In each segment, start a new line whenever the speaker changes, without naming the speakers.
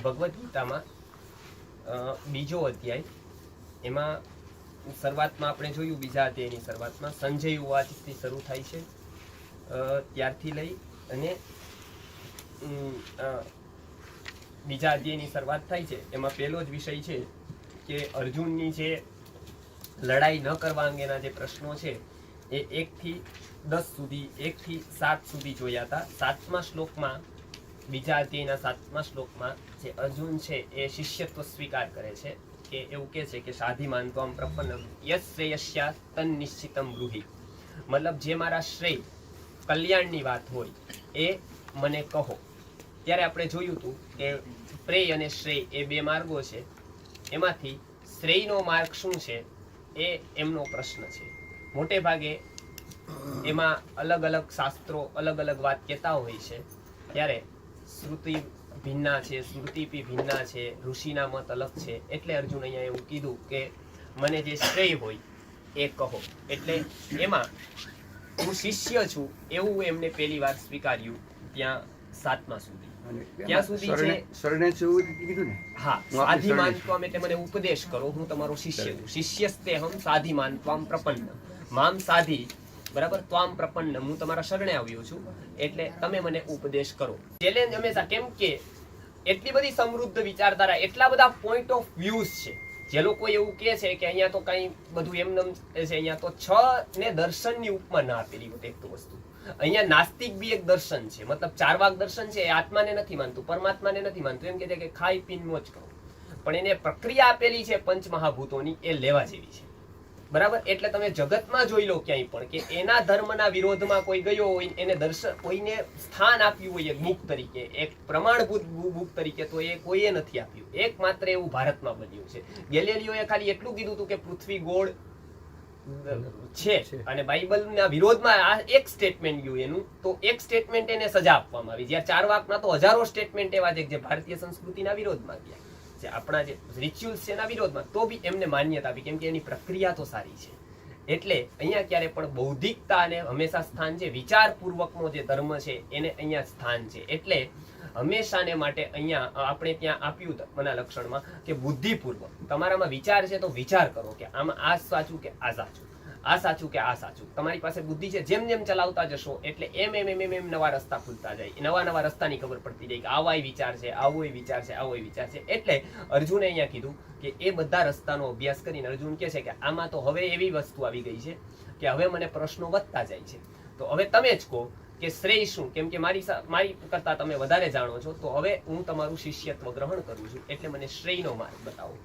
ભગવદ્ ગીતામાં બીજો અધ્યાય, એમાં શરૂઆતમાં આપણે જોયું, બીજા અધ્યાયની શરૂઆતમાં સંજય ઉવાચથી શરૂ થાય છે. ત્યારથી લઈ અને બીજા અધ્યાયની શરૂઆત થાય છે. એમાં પહેલો જ વિષય છે કે અર્જુનની જે લડાઈ ન કરવા અંગેના જે પ્રશ્નો છે એ 1 થી 10 સુધી, 1 થી 7 સુધી જોયા હતા. 7મા શ્લોકમાં, બીજા અધ્યાયના 7મા શ્લોકમાં જે અર્જુન છે એ શિષ્યત્વ સ્વીકાર કરે છે, કે એવું કહે છે કે સાધિમાન ત્વમ પ્રપન્ન યસ શ્રેયસ્યા તન નિશ્ચિતમ બ્રૂહિ. મતલબ જે મારા શ્રેય કલ્યાણની વાત હોય એ મને કહો. ત્યારે આપણે જોયું હતું કે પ્રેય અને શ્રેય એ બે માર્ગો છે. એમાંથી શ્રેયનો માર્ગ શું છે એ એમનો પ્રશ્ન છે. મોટે ભાગે એમાં અલગ અલગ શાસ્ત્રો અલગ અલગ વાત કહેતા હોય છે. ત્યારે શ્રુતિ ભિન્ના છે, સ્મૃતિ ભિન્ના છે, ઋષિના મત અલગ છે. એટલે અર્જુન અહીંયા એવું કીધું કે મને જે શ્રેય હોય એ કહો. એટલે એમાં હું શિષ્ય છું એવું એમને પહેલી વાર સ્વીકાર્યું ત્યાં 7મા સુધી. ત્યાં સુધી છે
શરણે છું કીધું ને.
હા, સાધિમાન ત્વમ એટલે મને ઉપદેશ કરો, હું તમારો શિષ્ય છું. શિષ્યસ્તેહમ સાધિમાન ત્વમ પ્રપન્ન મામ સાધિ, બરાબર, ત્વામ પ્રપન્ન, હું તમારા શરણે આવ્યો છું એટલે તમે મને ઉપદેશ કરો. ચેલેન્જ હંમેશા, કેમ કે એટલી બધી સમૃદ્ધ વિચારધારા, એટલા બધા પોઈન્ટ ઓફ વ્યૂઝ છે. જે લોકો એવું કહે છે કે અહીંયા તો કઈ બધું એમને છે, અહીંયા તો 6 ને દર્શનની ઉપમા ના આપેલી હોત એક તો વસ્તુ. અહીંયા નાસ્તિક બી એક દર્શન છે. મતલબ 4 વાગ દર્શન છે એ આત્માને નથી માનતું, પરમાત્માને નથી માનતું. એમ કહે છે કે ખાઈ પીને મોજ કરો, પણ એને પ્રક્રિયા આપેલી છે પંચ મહાભૂતોની, એ લેવા જેવી છે. બરાબર. એટલે તમે જગતમાં જોઈ લો ક્યાંય પણ કે એના ધર્મના વિરોધમાં કોઈ ગયો હોય, એને દર્શન, કોઈને સ્થાન આપ્યું હોય એક બુક તરીકે, એક પ્રમાણભૂત બુક તરીકે, તો એ કોઈએ નથી આપ્યું. એકમાત્ર એવું ભારતમાં બન્યું છે. ગેલેલિયોએ ખાલી એટલું કીધું હતું કે પૃથ્વી ગોળ છે, અને બાઇબલના વિરોધમાં આ એક સ્ટેટમેન્ટ ગયું એનું, તો એક સ્ટેટમેન્ટ એને સજા આપવામાં આવી. જ્યાં 4 વાકના તો હજારો સ્ટેટમેન્ટ એવા છે જે ભારતીય સંસ્કૃતિના વિરોધમાં ગયા, જે આપણા જે રિચ્યુઅલ્સ છે એના વિરોધમાં, તો બી એમને માન્યતા આપી, કેમ કે એની પ્રક્રિયા તો સારી છે. એટલે અહીંયા ક્યારે પણ બૌદ્ધિકતાને હંમેશા સ્થાન છે. વિચારપૂર્વકનો જે ધર્મ છે એને અહીંયા સ્થાન છે. એટલે હંમેશાને માટે અહીંયા આપણે ત્યાં આપ્યું મના લક્ષણમાં કે બુદ્ધિપૂર્વક તમારામાં વિચાર છે તો વિચાર કરો કે આમાં આ સાચું કે આ સાચું, આ સાચું કે આ સાચું. તમારી પાસે બુદ્ધિ છે, જેમ જેમ ચલાવતા જશો એટલે એમ નવા રસ્તા ખુલતા જાય, નવા રસ્તાની ખબર પડતી જાય કે આવાય વિચાર છે, આવો વિચાર છે, આવો વિચાર છે. એટલે અર્જુને અહીંયા કીધું કે એ બધા રસ્તાનો અભ્યાસ કરીને અર્જુન કહે છે કે આમાં તો હવે એવી વસ્તુ આવી ગઈ છે કે હવે મને પ્રશ્નો વધતા જાય છે. તો હવે તમે જ કહો કે શ્રેય શું, કેમ કે મારી કરતા તમે વધારે જાણો છો, તો હવે હું તમારું શિષ્યત્વ ગ્રહણ કરું છું, એટલે મને શ્રેયનો માર્ગ બતાવો.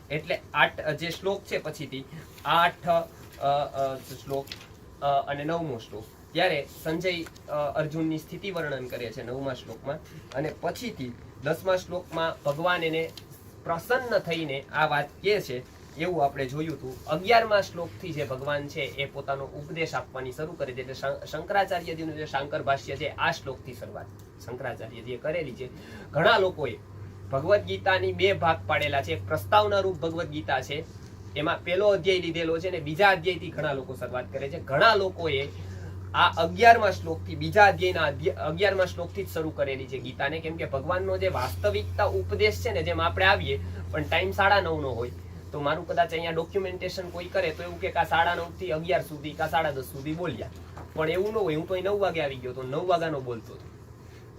એટલે 8 જે શ્લોક છે પછીથી 8 શ્લોક અને 9મો શ્લોક, ત્યારે સંજય અર્જુનની સ્થિતિ વર્ણન કરે છે 9મા શ્લોકમાં, અને પછીથી 10મા શ્લોકમાં ભગવાન એને પ્રસન્ન થઈને આ વાત કહે છે એવું આપણે જોયું હતું. 11મા શ્લોકથી જે ભગવાન છે એ પોતાનો ઉપદેશ આપવાની શરૂ કરે છે. એટલે શંકરાચાર્યજીનું જે શાંકર ભાષ્ય છે આ શ્લોકથી શરૂઆત શંકરાચાર્યજીએ કરેલી છે. ઘણા લોકોએ ભગવદ્ ગીતાની 2 ભાગ પાડેલા છે. એક પ્રસ્તાવના રૂપ ભગવદ્ ગીતા છે, એમાં પહેલો અધ્યાય લીધેલો છે, અને બીજા અધ્યાયથી ઘણા લોકો શરૂઆત કરે છે. ઘણા લોકોએ આ 11મા શ્લોકથી, બીજા અધ્યાયના 11મા શ્લોકથી જ શરૂ કરેલી છે ગીતાને, કેમ કે ભગવાનનો જે વાસ્તવિકતા ઉપદેશ છે ને, જેમ આપણે આવીએ પણ ટાઈમ 9:30 હોય, તો મારું કદાચ અહીંયા ડોક્યુમેન્ટેશન કોઈ કરે તો એવું કે 9:30 થી 11 સુધી, 10:30 સુધી બોલ્યા, પણ એવું ન હોય. હું તો 9 વાગે આવી ગયો તો 9 વાગ્યાનો બોલતો હતો,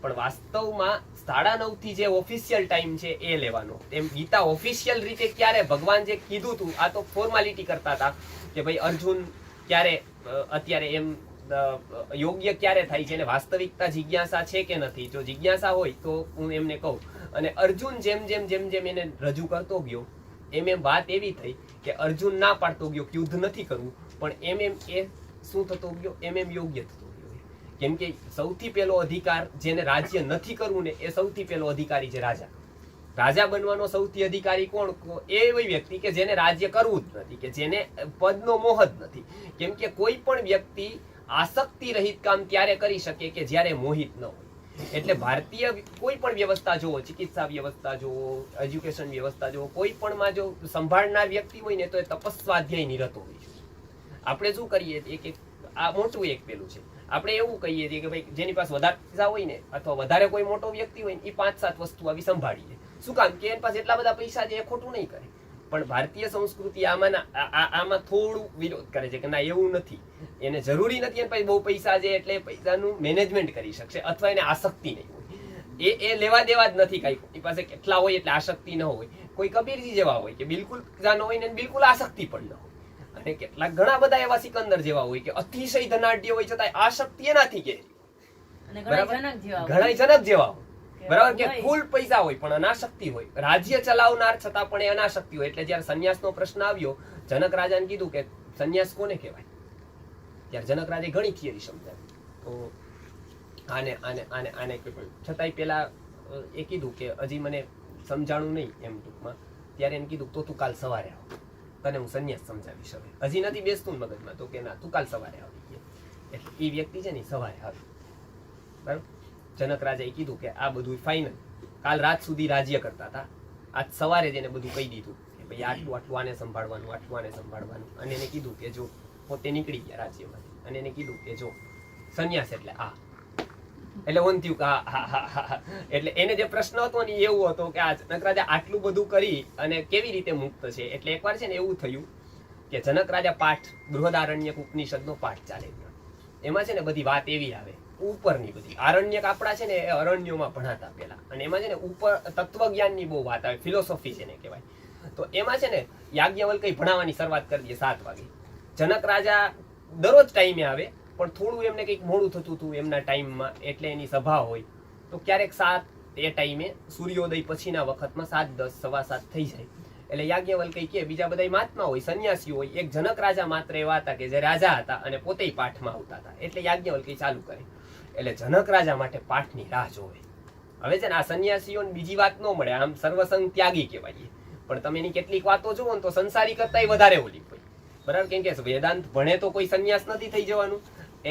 પણ વાસ્તવમાં 9:30 થી જે ઓફિશિયલ ટાઈમ છે એ લેવાનો. એમ ગીતા ઓફિશિયલ રીતે ક્યારે ભગવાન જે કીધું હતું, આ તો ફોર્માલિટી કરતા હતા કે ભાઈ અર્જુન ક્યારે અત્યારે એમ યોગ્ય ક્યારે થાય છે, અને વાસ્તવિકતા જિજ્ઞાસા છે કે નથી. જો જિજ્ઞાસા હોય તો હું એમને કહું. અને અર્જુન જેમ જેમ એને રજૂ કરતો ગયો, એમ વાત એવી થઈ કે અર્જુન ના પાડતો ગયો કે યુદ્ધ નથી કરવું, પણ એમ એ શું થતો ગયો, એમ યોગ્ય થતો ગયો. કેમ કે સૌથી પહેલો અધિકાર જેને રાજ્ય નથી કરવું ને, એ સૌથી પહેલો અધિકારી છે રાજા. રાજા બનવાનો સૌથી અધિકારી કોણ? એવી વ્યક્તિ કે જેને રાજ્ય કરવું જ નથી, કે જેને પદનો મોહ જ નથી. કેમ કે કોઈ પણ વ્યક્તિ આસક્તિ રહિત કામ ત્યારે કરી શકે કે જ્યારે મોહિત ન હોય. એટલે ભારતીય કોઈ પણ વ્યવસ્થા જોવો, ચિકિત્સા વ્યવસ્થા જોવો, એજ્યુકેશન વ્યવસ્થા જોવો, કોઈ પણ માં જો સંભાળનાર વ્યક્તિ હોય ને, તો એ તપસ્વાધ્યાય નિરત હોય છે. આપણે શું કરીએ, આ મોટું એક પેલું છે. આપણે એવું કહીએ છીએ કે ભાઈ જેની પાસે વધારે પૈસા હોય ને અથવા વધારે કોઈ મોટો વ્યક્તિ હોય ને એ 5-7 વસ્તુ આવી સંભાળીએ. શું કામ કે એની પાસે એટલા બધા પૈસા છે એ ખોટું નહીં કરે. પણ ભારતીય સંસ્કૃતિ આમાં થોડું વિરોધ કરે છે કે ના એવું નથી, એને જરૂરી નથી એની પાસે બહુ પૈસા છે એટલે પૈસાનું મેનેજમેન્ટ કરી શકશે અથવા એને આસક્તિ નહીં હોય. એ લેવા દેવા જ નથી કાંઈ. એની પાસે કેટલા હોય એટલે આસક્તિ ન હોય. કોઈ કબીરજી જેવા હોય કે બિલકુલ પૈસા ન હોય ને બિલકુલ આસક્તિ પણ ન હોય. અને કેટલાક ઘણા બધા એવા સિકંદર જેવા હોય કે અતિશય ધનાઢ્ય હોય છતાં આસક્તિ એનાથી કે ઘણા જનક જેવા હોય બરાબર કે ફૂલ પૈસા હોય પણ અનાશક્તિ હોય. રાજ્ય ચલાવનાર છતાં પણ એ અનાશક્તિ હોય. એટલે જયારે સંન્યાસનો પ્રશ્ન આવ્યો, જનક રાજાને કીધું કે સંન્યાસ કોને કહેવાય, ત્યારે જનક રાજાએ ઘણી થિયરી સમજાવી. તો આને આને આને આને છતાંય પેલા એ કીધું કે હજી મને સમજાણું નહીં એમ ટૂંકમાં. ત્યારે એને કીધું તો તું કાલ સવારે આવ, તને હું સંન્યાસ સમજાવીશ. હવે હજી નથી બેસતું મગજમાં. તો કે ના તું કાલ સવારે આવી. એટલે એ વ્યક્તિ છે ને સવારે આવી બરાબર. જનક રાજાએ કીધું કે આ બધું ફાઇનલ, કાલ રાત સુધી રાજ્ય કરતા હતા, આજ સવારે જ એને બધું કહી દીધું કે ભાઈ આટલું આટલું આને સંભાળવાનું, આટલું આને સંભાળવાનું. અને એને કીધું કે જો પોતે નીકળી ગયા રાજ્યમાંથી અને એને કીધું કે જો સંન્યાસ એટલે આ. એટલે ઓન થયું કે હા. એટલે એને જે પ્રશ્ન હતો ને એવું હતો કે આ જનક રાજા આટલું બધું કરી અને કેવી રીતે મુક્ત છે. એટલે એકવાર છે ને એવું થયું કે જનક રાજા પાઠ બૃહદારણ્યક ઉપનિષદનો પાઠ ચાલે, એમાં છે ને બધી વાત એવી આવે ઉપરની બધી. આરણ્યક આપણા છે ને એ અરણ્યોમાં ભણાતા પેલા, અને એમાં છે ને ઉપર તત્વજ્ઞાનની બહુ વાત આવે, ફિલોસોફી છે ને કહેવાય. તો એમાં છે ને યાજ્ઞવલ્ક્ય ભણાવવાની શરૂઆત કરી દે 7 વાગે. જનક રાજા દરરોજ ટાઈમે આવે, પણ થોડું એમને કંઈક મોડું થતું હતું એમના ટાઈમમાં, એટલે એની સભા હોય તો ક્યારેક 7 એ ટાઈમે સૂર્યોદય પછીના વખતમાં 7:10 સવા 7 થઈ જાય. એટલે યાજ્ઞવલ્ક્ય કે બીજા બધા મહાત્મા હોય, સંન્યાસી હોય, એક જનક રાજા માત્ર એવા હતા કે જે રાજા હતા અને પોતે પાઠમાં આવતા હતા. એટલે યાજ્ઞવલ્ક્ય ચાલુ કરે. એટલે જનક રાજા માટે પાઠની રાહ જોવે. હવે છે ને આ સંન્યાસીઓને બીજી વાત ન મળે, આમ સર્વસંગ ત્યાગી કહેવાય. પણ તમે એની કેટલીક વાતો જુઓ ને તો સંસારી કરતાય વધારે ઓલી હોય બરાબર. કેમ કે વેદાંત ભણે તો કોઈ સંન્યાસ નથી થઈ જવાનું.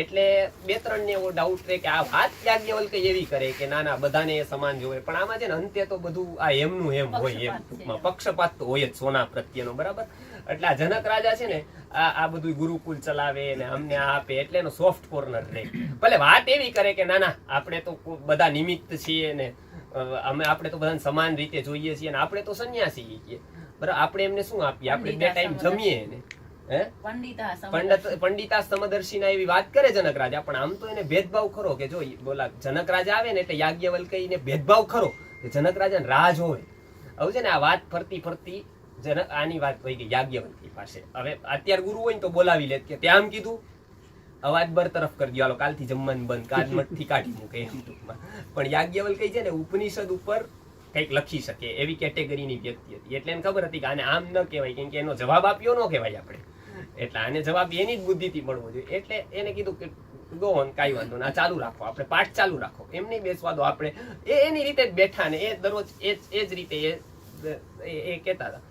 એટલે 2-3 ને એવો ડાઉટ રહે કે આ વાત યાજ્ઞવલ્ક્ય એવી કરે કે ના ના બધાને સમાન જોવે. પણ આમાં છે ને અંતે તો બધું આ એમનું એમ હોય, એમ ટૂંકમાં પક્ષપાત તો હોય જ સોના પ્રત્યેનો બરાબર. એટલે આ જનક રાજા છે ને આ બધું ગુરુકુલ ચલાવે ને અમને આ આપે, એટલે એનો સોફ્ટ કોર્નર રહે. ભલે વાત એવી કરે કે ના ના આપણે તો બધા નિમિત્ત છીએ ને આપણે તો બધાને સમાન રીતે જોઈએ છીએ ને આપણે તો સંન્યાસી છીએ બરાબર. આપણે એમને શું આપીએ, આપણે 2 ટાઈમ જમીએ ને પંડિતા સમદર્શીના એવી વાત કરે જનક રાજા. પણ આમ તો એને ભેદભાવ ખરો કે જો બોલા જનક રાજા આવે ને એટલે યાજ્ઞવલ્ક્યને ભેદભાવ ખરો કે જનક રાજાને રાહ જોવે. હવે છે ને આ વાત ફરતી ફરતી આની વાત થઈ ગઈ યાજ્ઞવલ્ક્ય પાસે. હવે અત્યારે ગુરુ હોય ને તો બોલાવી લે કે ત્યાં આમ કીધું, અવાજ બરતરફ કરી દો, હાલો કાલથી જમવાનું બંધ, કાલ મઠથી કાઢી મૂકે એમ ટૂંકમાં. પણ યાજ્ઞવલ્ક્ય છે ને ઉપનિષદ ઉપર કંઈક લખી શકે એવી કેટેગરીની વ્યક્તિ હતી. એટલે એને ખબર હતી કે આને આમ ન કહેવાય, કેમ કે એનો જવાબ આપ્યો ન કહેવાય આપણે. એટલે આને જવાબ એની જ બુદ્ધિથી મળવો જોઈએ. એટલે એને કીધું કે ગો ઓન, કાંઈ વાંધો ના, ચાલુ રાખો, આપણે પાઠ ચાલુ રાખો, એમ નહીં બેસવા દો. આપણે એની રીતે જ બેઠા ને એ દરરોજ એ જ રીતે એ કહેતા હતા.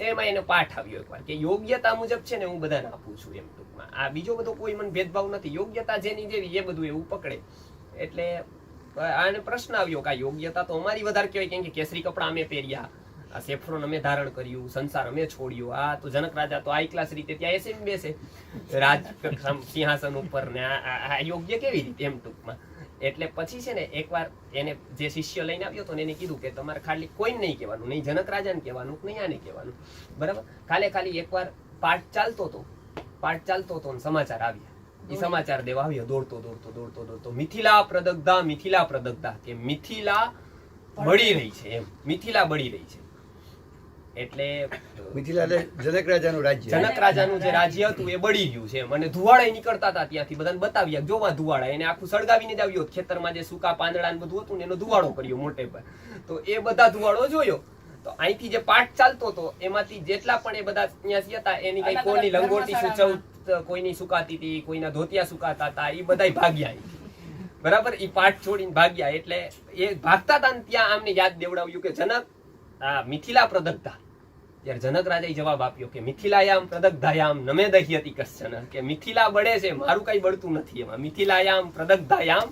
એમાં એનો પાઠ આવ્યો એકવાર કે યોગ્યતા મુજબ છે ને હું બધાને આપું છું એમ ટૂંકમાં. આ બીજો બધો કોઈ મને ભેદભાવ નથી, યોગ્યતા જેની જેવી એ બધું એવું પકડે. એટલે આને પ્રશ્ન આવ્યો કે આ યોગ્યતા તો અમારી વધારે કહેવાય, કેમ કે કેસરી કપડા અમે પહેર્યા, આ સેફ્રોન અમે ધારણ કર્યું, સંસાર અમે છોડ્યો. આ તો જનક રાજા તો આઈ ક્લાસ રીતે ત્યાં એસી બેસે રાજ સિંહાસન ઉપર ને આ યોગ્ય કેવી રીતે એમ ટૂંકમાં. એટલે પછી છે ને એકવાર એને જે શિષ્ય લઈને આવ્યો હતો ને એને કીધું કે તમારે ખાલી કોઈને નહીં કહેવાનું, નહીં જનક રાજાને કહેવાનું, નહીં આને કહેવાનું બરાબર. ખાલી એકવાર પાઠ ચાલતો હતો ને સમાચાર આવ્યા. એ સમાચાર દેવા આવ્યો દોડતો મિથિલા પ્રદગ્ધા કે મિથિલા બળી રહી છે એમ, મિથિલા બળી રહી છે. એટલે
મિથિલા જનક રાજાનું રાજ્ય,
જનક રાજાનું જે રાજ્ય હતું એ બળી ગયું છે એમ. અને ધુવાડા નીકળતા હતા ત્યાંથી, બધાને બતાવ્યા જોવા ધુવાડા. એને આખું સળગાવીને જ આવ્યો, ખેતરમાં જે સૂકા પાંદડા બધું હતું ને એનો ધુવાડો કર્યો મોટે પર. તો એ બધા ધુવાડો જોયો. તો અહીંથી જે પાઠ ચાલતો હતો એમાંથી જેટલા પણ એ બધા ત્યાં હતા એની કઈ કોઈની લંગોટી સુચવ, કોઈની સુકાતી હતી, કોઈના ધોતિયા સુકાતા હતા, એ બધા ભાગ્યા બરાબર. એ પાઠ છોડીને ભાગ્યા. એટલે એ ભાગતા હતા ને ત્યાં આમને યાદ દેવડાવ્યું કે જનક આ મિથિલા પ્રદગ્ધા. ત્યારે જનક રાજાએ જવાબ આપ્યો કે મિથિલાયામ પ્રદગ્ધાયામ નમે દહ્યતિ કશ્ચન, કે મિથિલા બળે છે, મારું કઈ બળતું નથી એમાં. મિથિલાયામ પ્રદગ્ધાયામ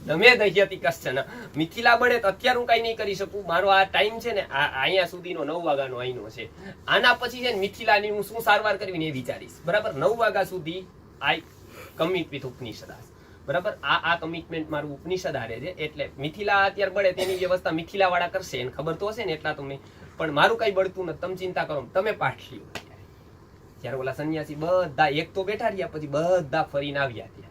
નમે દહ્યતિ કશ્ચન, મિથિલા બળે તો અત્યારે હું કઈ નહીં કરી શકું. મારો આ ટાઈમ છે ને અહીંયા સુધીનો 9 વાગ્યાનો અહીંનો છે. આના પછી છે ને મિથિલાની હું શું સારવાર કરવી ને એ વિચારીશ બરાબર. 9 વાગ્યા સુધી આઈ કમિટ વિથ ઉપનિષદાસ. બરાબર. આ કમિટમેન્ટ મારું ઉપનિષદ હારે છે. એટલે મિથિલા અત્યારે બળે તેની વ્યવસ્થા મિથિલા વાળા કરશે, એને ખબર તો હશે ને એટલા તમે, પણ મારું કઈ બળતું નથી, તમે ચિંતા કરો, તમે પાઠ લ્યો. ત્યારે ઓલા સંન્યાસી બધા એક તો બેઠા રહ્યા, પછી બધા ફરીને આવ્યા ત્યાં.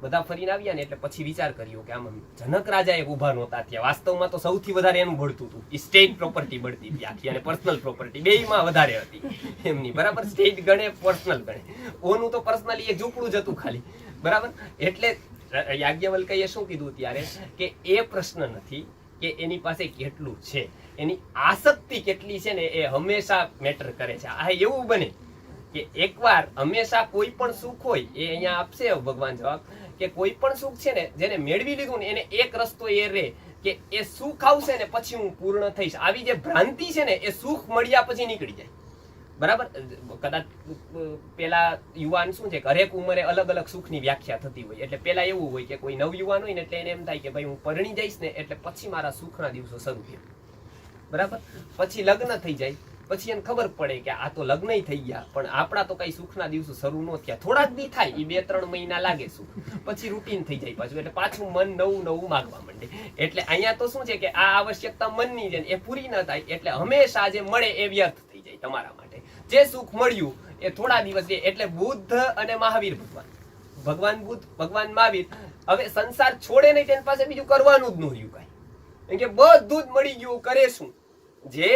બધા ફરીને આવ્યા ને એટલે પછી વિચાર કર્યો કે આમાં જનક રાજા એક ઉભા નહોતા ત્યાં. વાસ્તવમાં તો સૌથી વધારે એનું બળતું હતું, સ્ટેટ પ્રોપર્ટી બળતી હતી આખી, અને પર્સનલ પ્રોપર્ટી બેયમાં વધારે હતી એમની. બરાબર. સ્ટેટ ગણે, પર્સનલ ગણે. ઓનું તો પર્સનલી એક ઝૂંપડું જ હતું ખાલી. બરાબર. એટલે યાજ્ઞવલ્ક્યએ શું કીધું ત્યારે કે એ પ્રશ્ન નથી કે એની પાસે કેટલું છે, એની આસક્તિ કેટલી છે ને એ હંમેશા મેટર કરે છે. આ એવું બને કે એકવાર હંમેશા કોઈ પણ સુખ હોય, એ અહીંયા આપશે ભગવાન જવાબ, કે કોઈ પણ સુખ છે ને જેને મેળવી લીધું ને એને એક રસ્તો એ રે કે એ સુખ આવશે ને પછી હું પૂર્ણ થઈશ. આવી જે ભ્રાંતિ છે ને એ સુખ મળ્યા પછી નીકળી જાય. બરાબર. કદાચ પેલા યુવાન શું છે કે હરેક ઉંમરે અલગ અલગ સુખની વ્યાખ્યા થતી હોય. એટલે પેલા એવું હોય કે કોઈ નવયુવાન હોય ને એટલે એને એમ થાય કે ભાઈ હું પરણી જઈશ ને એટલે પછી મારા સુખના દિવસો શરૂ થયા. બરાબર. પછી લગ્ન થઈ જાય, પછી એને ખબર પડે કે આ તો લગ્ન થઈ ગયા, પણ આપણા તો કઈ સુખના દિવસો શરૂ ન થયા. થોડા જ દી થાય, એ 2-3 મહિના લાગે સુખ, પછી રૂટીન થઈ જાય પાછું. એટલે પાછું મન નવું માંગવા માંડે. એટલે અહીંયા તો શું છે કે આ આવશ્યકતા મનની છે એ પૂરી ન થાય, એટલે હંમેશા જે મળે એ વ્યર્થ થઈ જાય તમારા માટે. જે સુખ મળ્યું એ થોડા દિવસ છે. એટલે બુદ્ધ અને મહાવીર ભગવાન બુદ્ધ, ભગવાન મહાવીર હવે સંસાર છોડે નહીં, તેની પાસે બીજું કરવાનું જ ન રહ્યું કાંઈ. કેમ કે બધું જ મળી ગયું, કરે શું? જે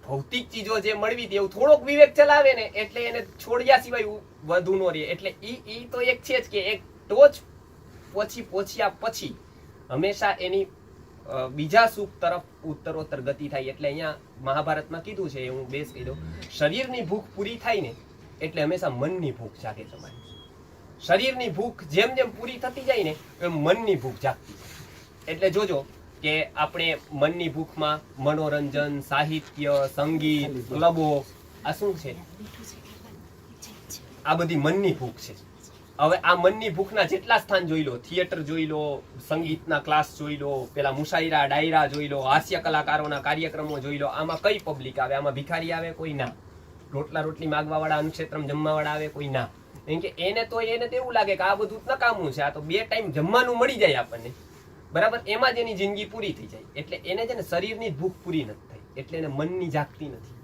ભૌતિક ચીજો જે મળવી હતી એવું થોડોક વિવેક ચલાવે ને એટલે એને છોડ્યા સિવાય વધુ નો રહે. એટલે ઈ તો એક છે જ કે એક ટોચ પહોંચ્યા પછી હંમેશા એની બીજા સુખ તરફ ઉત્તરોત્તર ગતિ થાય. એટલે અહીંયા મહાભારતમાં કીધું છે, હું બેસ કહી દઉં, શરીરની ભૂખ પૂરી થાય ને એટલે હંમેશા મનની ભૂખ જાગે તમારી. શરીરની ભૂખ જેમ જેમ પૂરી થતી જાય ને એમ મનની ભૂખ જાગતી જાય. એટલે જોજો કે આપણે મનની ભૂખમાં મનોરંજન, સાહિત્ય, સંગીત, ક્લબો, આ શું છે? આ બધી મનની ભૂખ છે. હવે આ મનની ભૂખના જેટલા સ્થાન જોઈ લો, થિયેટર જોઈ લો, સંગીતના ક્લાસ જોઈ લો, પેલા મુશાયરા, ડાયરા જોઈ લો, હાસ્ય કલાકારોના કાર્યક્રમો જોઈ લો, આમાં કઈ પબ્લિક આવે? આમાં ભિખારી આવે? કોઈ ના. રોટલા રોટલી માગવા વાળા, અનુક્ષેત્રમ જમવા વાળા આવે? કોઈ ના. કેમ કે એને તો એવું લાગે કે આ બધું નકામું છે, આ તો 2 ટાઈમ જમવાનું મળી જાય આપણને. બરાબર. એમાં જ એની જિંદગી પૂરી થઈ જાય. એટલે એને છે ને શરીરની જ ભૂખ પૂરી નથી થઈ, એટલે એને મનની જાગતી નથી.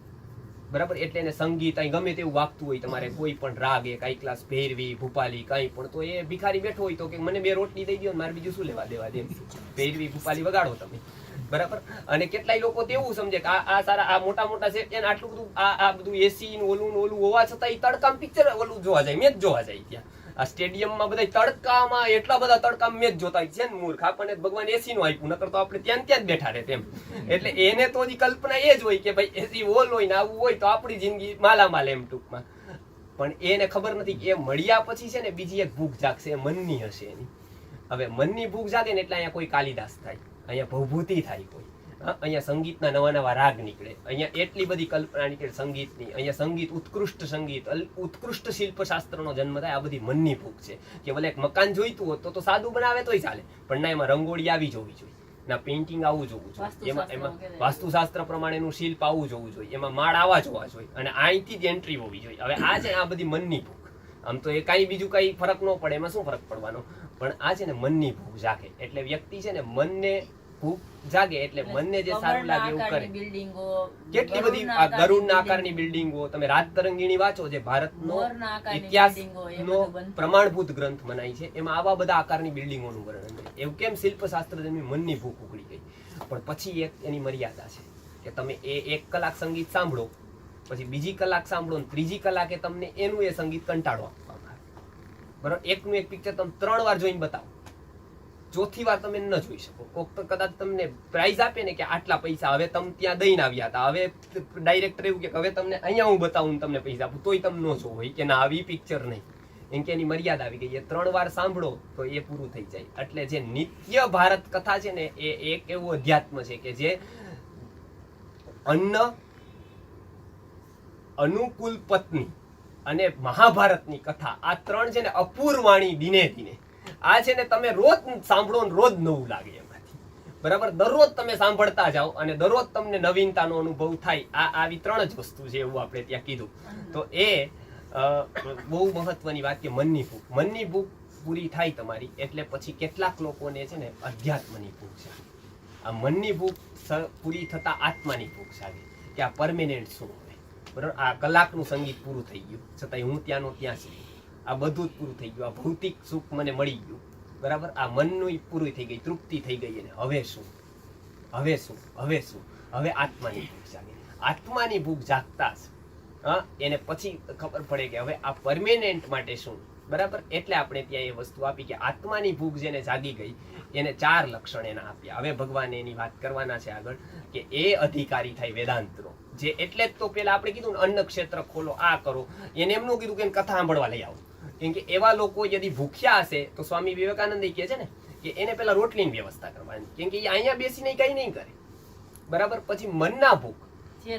બરાબર. એટલે એને સંગીત અહીં ગમે તેવું વાગતું હોય, તમારે કોઈ પણ રાગ, એક હાઈ ક્લાસ ભૈરવી, ભૂપાલી, કઈ પણ, તો એ ભિખારી બેઠો હોય તો કે મને 2 રોટલી દઈ દો, મારે બીજું શું લેવા દેવા દે. ભૈરવી, ભૂપાલી વગાડો તમે. બરાબર. અને કેટલાય લોકો તેવું સમજે કે આ સારા, આ મોટા છે, એને આટલું બધું આ બધું એસી ને ઓલું હોવા છતાં તડકામ પિક્ચર ઓલું જોવા જાય, મેચ જોવા જાય. ત્યાં આ સ્ટેડિયમમાં બધા તડકામાં, એટલા બધા તડકામાં મેચ જોતા છે ને મૂર્ખ. આપણને ભગવાન એસી નું આપ્યું, નકર તો આપણે ત્યાં જ બેઠા રહે તેમ. એટલે એને તો કલ્પના એ જ હોય કે ભાઈ એસી ઓલ હોય ને આવું હોય તો આપણી જિંદગી માલામાલ એમ ટૂંકમાં. પણ એને ખબર નથી કે એ મળ્યા પછી છે ને બીજી એક ભૂખ જાગશે, મનની હશે એની. હવે મનની ભૂખ જાગે ને એટલે અહીંયા કોઈ કાલિદાસ થાય, અહીંયા ભવભૂતિ થાય કોઈ, અહીંયા સંગીતના નવા રાગ નીકળે, અહીંયા એટલી બધી કલ્પના નીકળે સંગીતની. અહીંયા સંગીત, ઉત્કૃષ્ટ સંગીત, ઉત્કૃષ્ટ શિલ્પશાસ્ત્રનો જન્મ થાય. આ બધી મનની ભૂખ છે કે ભલે એક મકાન જોઈતું હોત તો સાદું બનાવે તોય ચાલે, પણ ના, એમાં રંગોળી આવી જોવી જોઈએ, ના પેઇન્ટિંગ આવું જોવું જોઈએ, એમાં વાસ્તુશાસ્ત્ર પ્રમાણેનું શિલ્પ આવું જોવું જોઈએ, એમાં માળ આવા જોવા જોઈએ, અને અહીંથી જ એન્ટ્રી હોવી જોઈએ. હવે આ છે આ બધી મનની ભૂખ. આમ તો એ કઈ બીજું કઈ ફરક ન પડે, એમાં શું ફરક પડવાનો? પણ આ છે ને મનની ભૂખ જાગે. એટલે વ્યક્તિ છે ને મનને ભૂખ જાગે એટલે મનને જે સારું લાગે એવું કરે. કેટલી બધી આ ગરુડના આકારની બિલ્ડિંગો, તમે રાતતરંગીણી વાંચો, જે ભારતનો ઇતિહાસનો પ્રમાણભૂત ગ્રંથ મનાય છે, એમાં આવા બધા આકારની બિલ્ડિંગોનું વર્ણન છે. એવું કેમ? શિલ્પશાસ્ત્ર જેની મનની ભૂખ ઉકળી ગઈ. પણ પછી એક એની મર્યાદા છે કે તમે 1 કલાક સંગીત સાંભળો, પછી બીજી કલાક સાંભળો, ને ત્રીજી કલાકે તમને એનું એ સંગીત કંટાળો આપવામાં આવે. બરાબર. એકનું એક પિક્ચર તમે 3 વાર જોઈને બતાવો, ચોથી વાર તમે ન જોઈ શકો. કોક તો કદાચ તમને પ્રાઇઝ આપે ને કે આટલા પૈસા હવે તમે ત્યાં દઈને આવ્યા હતા, હવે ડાયરેક્ટર એવું કે હવે તમને અહીંયા હું બતાવું તમને પૈસા આપું, તોય તમે ન જોવો કે ના આવી પિક્ચર નહીં. એમ કે એની મર્યાદા આવી ગઈ. એ 3 વાર સાંભળો તો એ પૂરું થઈ જાય. એટલે જે નિત્ય ભારત કથા છે ને એ એક એવું અધ્યાત્મ છે કે જે અન્ન, અનુકૂળ પત્ની અને મહાભારતની કથા, આ 3 છે ને અપૂર્વાણી દિને દિને. આ છે ને તમે રોજ સાંભળો ને રોજ નવું લાગે એમાંથી. બરાબર. દરરોજ તમે સાંભળતા જાઓ અને દરરોજ તમને નવીનતાનો અનુભવ થાય. આવી 3 જ વસ્તુ છે એવું આપણે ત્યાં કીધું. તો એ બહુ મહત્વની વાત કે મનની ભૂખ. મનની ભૂખ પૂરી થાય તમારી એટલે પછી કેટલાક લોકોને છે ને અધ્યાત્મની ભૂખ છે. આ મનની ભૂખ પૂરી થતા આત્માની ભૂખ જાગે કે આ પરમેનન્ટ શું હોય. બરાબર, આ કલાકનું સંગીત પૂરું થઈ ગયું છતાંય હું ત્યાંનો ત્યાં છું, આ બધું જ પૂરું થઈ ગયું, આ ભૌતિક સુખ મને મળી ગયું. બરાબર, આ મનનું પૂરી થઈ ગઈ, તૃપ્તિ થઈ ગઈ. અને હવે શું, હવે શું, હવે શું? હવે આત્માની ભૂખ જાગે. આત્માની ભૂખ જાગતા જ એને પછી ખબર પડે કે હવે આ પરમેનન્ટ માટે શું. બરાબર, એટલે આપણે ત્યાં એ વસ્તુ આપી કે આત્માની ભૂખ જેને જાગી ગઈ એને 4 લક્ષણ એના આપ્યા. હવે ભગવાન એની વાત કરવાના છે આગળ કે એ અધિકારી થાય વેદાંતનો. જે એટલે જ તો પેલા આપણે કીધું ને અન્ન ક્ષેત્ર ખોલો, આ કરો. એને એમનું કીધું કે કથા સાંભળવા લઈ આવો. કેમ કે એવા લોકો યદિ ભૂખ્યા હશે તો સ્વામી વિવેકાનંદ કહે છે ને કે એને પેલા રોટલીની વ્યવસ્થા કરવાની. કેમ કે એ અહીંયા બેસીને કઈ નહીં કરે. બરાબર, પછી મનના ભૂખ,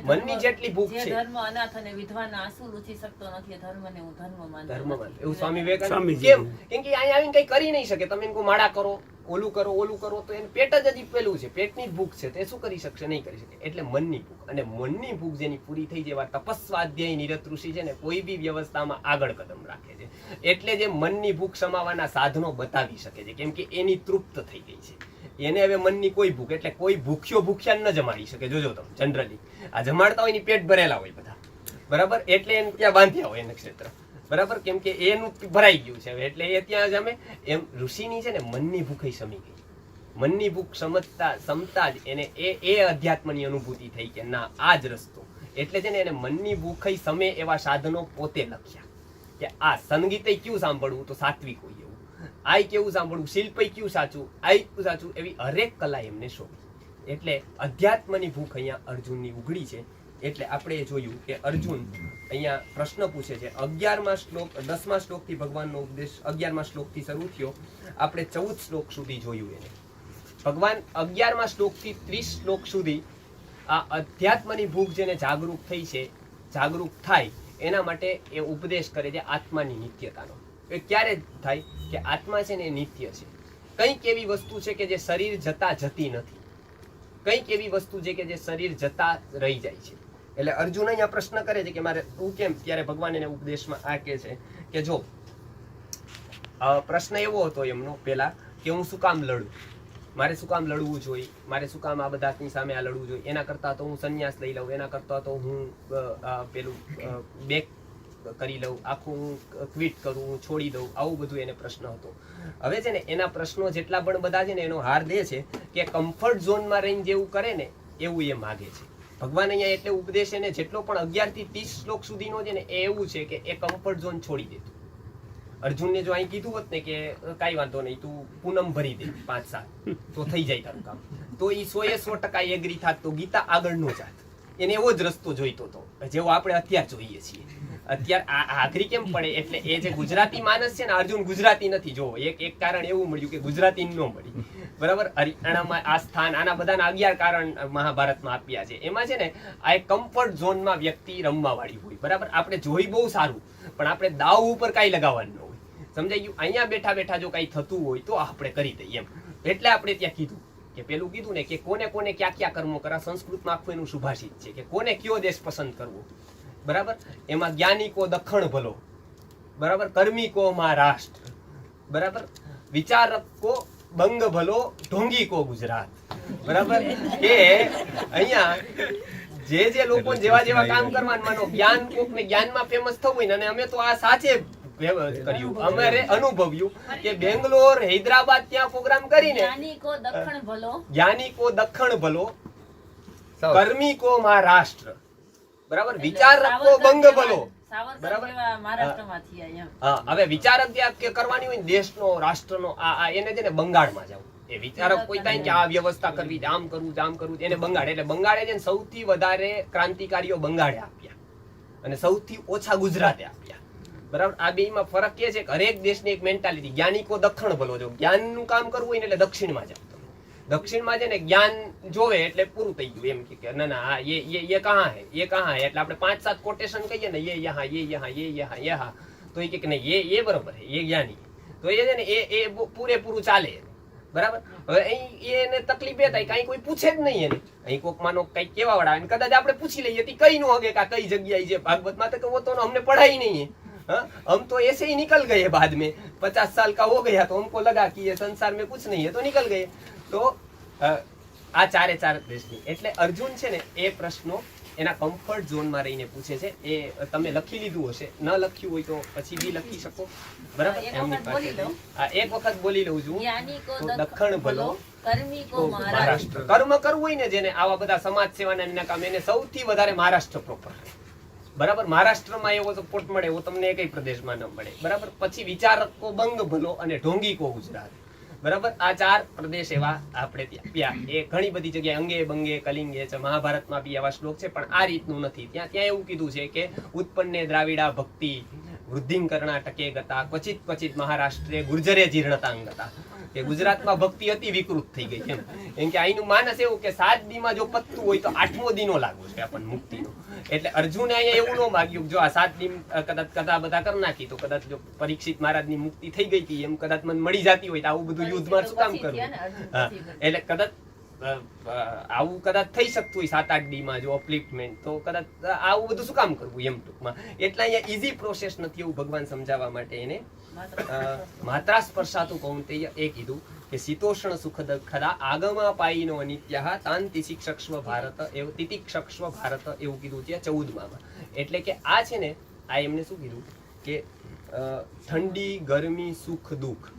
મનની જેટલી ભૂખ છે
ધર્મ અનાથ અને વિધવાના આંસુ લૂછી શકતો નથી, ધર્મને હું ધર્મ માનું.
એવું સ્વામી વિવેકાનંદ કેમ? કેમ કે અહીંયા આવીને કઈ કરી નહીં શકે. તમે એને માળા કરો, ઓલું કરો, ઓલું કરો, તો એને પેટ જ હજી પેલું છે, પેટની જ ભૂખ છે, તે શું કરી શકશે? નહીં કરી શકે. એટલે મનની ભૂખ, અને મનની ભૂખ જેની પૂરી થઈ જેવા તપસ્વાધ્યાય નિરત ઋષિ છે ને કોઈ બી વ્યવસ્થામાં આગળ કદમ રાખે છે. એટલે જે મનની ભૂખ સમાવવાના સાધનો બતાવી શકે છે. કેમ કે એની તૃપ્ત થઈ ગઈ છે. એને હવે મનની કોઈ ભૂખ, એટલે કોઈ ભૂખ્યા ન જમાડી શકે. જોજો તમે જનરલી આ જમાડતા હોય ની પેટ ભરેલા હોય બધા. બરાબર, એટલે એને ત્યાં બાંધ્યા હોય એને ક્ષેત્ર. બરાબર, કેમ કે એનું ભરાઈ ગયું છે હવે, એટલે એ ત્યાં જમે. એમ ઋષિની છે ને મનની ભૂખ શમી ગઈ. મનની ભૂખ સમતા જ એને એ અધ્યાત્મની અનુભૂતિ થઈ કે ના આ જ રસ્તો. એટલે છે ને એને મનની ભૂખ સમે એવા સાધનો પોતે લખ્યા કે આ સંગીતે ક્યું સાંભળવું તો સાત્વિક હોય એવું, આઈ કેવું સાંભળવું, શિલ્પય ક્યું સાચું, આઈ ક્યું સાચું, એવી હરેક કલા એમને શોધી. એટલે અધ્યાત્મની ભૂખ અહીંયા અર્જુનની ઉઘડી છે. એટલે આપણે જોયું કે અર્જુન અહીંયા પ્રશ્ન પૂછે છે. 11મા શ્લોક 10મા શ્લોકથી ભગવાનનો ઉપદેશ 11મા શ્લોકથી શરૂ થયો. આપણે 14 શ્લોક સુધી જોયું એને. ભગવાન 11મા શ્લોકથી 30 શ્લોક સુધી આ અધ્યાત્મની ભૂખ જેને જાગૃત થઈ છે, જાગૃત થાય એના માટે એ ઉપદેશ કરે છે આત્માની નિત્યતાનો. એ ક્યારે થાય કે આત્મા છે ને એ નિત્ય છે. કંઈક એવી વસ્તુ છે કે જે શરીર જતા જતી નથી, કંઈક એવી વસ્તુ છે કે જે શરીર જતા રહી જાય છે. એટલે અર્જુન અહીંયા પ્રશ્ન કરે છે કે મારે તું કેમ? ત્યારે ભગવાન એને ઉપદેશમાં આ કહે છે કે જો પ્રશ્ન એવો હતો એમનો પેલા કે હું શું કામ લડું, મારે શું કામ લડવું જોઈએ, મારે શું કામ આ બધાની સામે આ લડવું જોઈએ, એના કરતા તો હું સંન્યાસ લઈ લઉં, એના કરતા તો હું પેલું બેક કરી લઉં, આખું હું ક્વિટ કરું, હું છોડી દઉં. આવું બધું એને પ્રશ્ન હતો. હવે છે ને એના પ્રશ્નો જેટલા પણ બધા છે ને એનો હાર દે છે કે કમ્ફર્ટ ઝોનમાં રહીને જેવું કરે ને એવું એ માગે છે. ભગવાન અહીંયા એટલે ઉપદેશ એને જેટલો પણ 11 થી 30 શ્લોક સુધીનો છે ને એ એવું છે કે એ કમ્ફર્ટ ઝોન છોડી દેતું. અર્જુનને જો અહીં કીધું હોત ને કે કાંઈ વાંધો નહીં, તું પૂનમ ભરી દે 5-7 તો થઈ જાય તારું કામ, તો એ 100% એગ્રી થાત, તો ગીતા આગળ નો જાત. એને એવો જ રસ્તો જોઈતો હતો જેવો આપણે અત્યારે જોઈએ છીએ. અત્યારે આખરી કેમ પડે? એટલે એ જે ગુજરાતી માણસ છે ને, અર્જુન ગુજરાતી નથી. જો એક કારણ એવું મળ્યું કે ગુજરાતી ન મળી. બરાબર, હરિયાણામાં આ સ્થાન, આના બધાના 11 કારણ મહાભારતમાં આપ્યા છે. એમાં છે ને આ એક કમ્ફર્ટ ઝોનમાં વ્યક્તિ રમવા વાળી હોય. બરાબર, આપણે જોઈ બહુ સારું, પણ આપણે દાવ ઉપર કાંઈ લગાવવાનું ન હોય. સમજાઈ ગયું? અહીંયા બેઠા બેઠા જો કાંઈ થતું હોય તો આપણે કરી દઈએ એમ. એટલે આપણે ત્યાં કીધું કે પેલું કીધું ને કે કોને કોને ક્યાં ક્યાં કર્મો કરા. સંસ્કૃતમાં આખું એનું સુભાષિત છે કે કોને કયો દેશ પસંદ કરવો. બરાબર, એમાં જ્ઞાની કો દખણ ભલો, બરાબર, કર્મી કો મહારાષ્ટ્ર, બરાબર, વિચારક કો બંગ ભલો, ઢોંગી કો ગુજરાત. બરાબર, કે અહીંયા જે લોકો જેવા જેવા કામ કરવાનું, માનો જ્ઞાન કોક ને જ્ઞાનમાં ફેમસ થવું હોય ને, અને અમે તો આ સાચે કર્યું, અમારે અનુભવ્યું કે બેંગ્લોર, હૈદરાબાદ ત્યાં પ્રોગ્રામ કરીને
જ્ઞાની કો દખણ ભલો,
જ્ઞાની કો દખણ ભલો, કર્મી કો મહારાષ્ટ્ર, બરાબર, વિચારક કો બંગ ભલો. બરાબર, હવે વિચારક જે કરવાની હોય દેશનો, રાષ્ટ્રનો, આ એને છે ને બંગાળમાં જાવ. એ વિચારક કોઈ થાય કે આ વ્યવસ્થા કરવી, આમ કરવું, જામ કરવું, એને બંગાળ. એટલે બંગાળે છે ને સૌથી વધારે ક્રાંતિકારીઓ બંગાળે આપ્યા અને સૌથી ઓછા ગુજરાતે આપ્યા. બરાબર, આ બેમાં ફરક એ છે કે હરેક દેશની એક મેન્ટાલિટી. જ્ઞાની કો દખણ ભલો. જો જ્ઞાનનું કામ કરવું હોય ને એટલે દક્ષિણમાં જાવ. દક્ષિણમાં છે ને જ્ઞાન જોવે એટલે પૂરું થઈ ગયું. એમ કે ના ના ये कहाँ है, ये कहाँ है. એટલે આપણે 5-7 કોટેશન કહીએ ને, ये यहाँ, ये यहाँ, ये यहाँ, यहाँ, તો એ કે નહીં ये બરોબર है, ये જ્ઞાની. તો એ છે ને એ પૂરેપૂરું ચાલે. બરાબર, હવે અહીં એને તકલીફ એ થાય કઈ કોઈ પૂછે જ નહીં એને. અહીં કોક માનો કઈ કેવા વાળા, કદાચ આપણે પૂછી લઈએ કઈ નો હગે કઈ જગ્યાએ છે ભાગવતમાં, તો અમને પઢાઈ નહીં. हम तो ऐसे ही निकल गए बाद में 50 साल का हो गया तो हमको लगा कि ये संसार में कुछ नहीं है तो निकल गए तो આ ચારે ચાર દેશની એટલે અર્જુન છે ને એ પ્રશ્નો એના કમ્ફર્ટ ઝોનમાં રહીને પૂછે છે. એ તમે લખી લીધું હશે, ન લખ્યું હોય તો પછી બી લખી શકો, બરાબર? એમની પાસે એક વખત બોલી લઉં છું.
જ્ઞાની કો
દખણ ભલો
કર્મી કો મહારાષ્ટ્ર.
કર્મ કરવું હોય ને જેને આવા બધા સમાજ સેવાના એના કામ, એને સૌથી વધારે મહારાષ્ટ્ર પ્રોપર, બરાબર? મહારાષ્ટ્રમાં એવો સપોર્ટ મળે એવો તમને કઈ પ્રદેશમાં ન મળે, બરાબર? પછી વિચારક કો બંગ ભલો અને ઢોંગી કો ગુજરાત, બરાબર? આ ચાર પ્રદેશ એવા આપણે ત્યાં એ ઘણી બધી જગ્યાએ અંગે બંગે કલિંગે છે, મહાભારતમાં બી આવા શ્લોક છે, પણ આ રીતનું નથી. ત્યાં એવું કીધું છે કે ઉત્પન્ને દ્રાવિડા ભક્તિ વૃદ્ધિં કર્ણાટકે ગતા ક્વચિત ક્વચિત મહારાષ્ટ્રે ગુર્જરે જીર્ણતાંગતા, કે ગુજરાતમાં ભક્તિ અતિ વિકૃત થઈ ગઈ એમ કે અહીંનું માનસ એવું કે 7 દીમાં જો પતતું હોય તો 8મો દીનો લાગુ છે આપણને મુક્તિનો. એટલે અર્જુને અહીંયા એવું ન માગ્યું જો આ 7 દી કદાચ કથા બધા કરી નાખી તો કદાચ જો પરીક્ષિત મહારાજની મુક્તિ થઈ ગઈ હતી એમ કદાચ મને મળી જતી હોય તો આવું બધું યુદ્ધમાં શું કામ કરવું? એટલે કદાચ આવું કદાચ થઈ શકતું હોય 7-8 દીમાં જો અપલિફ્ટમેન્ટ, તો કદાચ આવું બધું શું કામ કરવું એમ ટૂંકમાં. એટલે અહીંયા ઈઝી પ્રોસેસ નથી એવું ભગવાન સમજાવવા માટે એને માત્રા સ્પર્શાતું કૌંતેય એ કીધું કે શીતોષ્ણ સુખદ ખરા આગમા પાઈનો અનિત્યઃ તાન તિતિક્ષક્ષ્વ ભારત એવું તિતિક્ષક્ષ્વ ભારત એવું કીધું છે 14માં. એટલે કે આ છે ને આ એમને શું કીધું કે ઠંડી ગરમી સુખ દુઃખ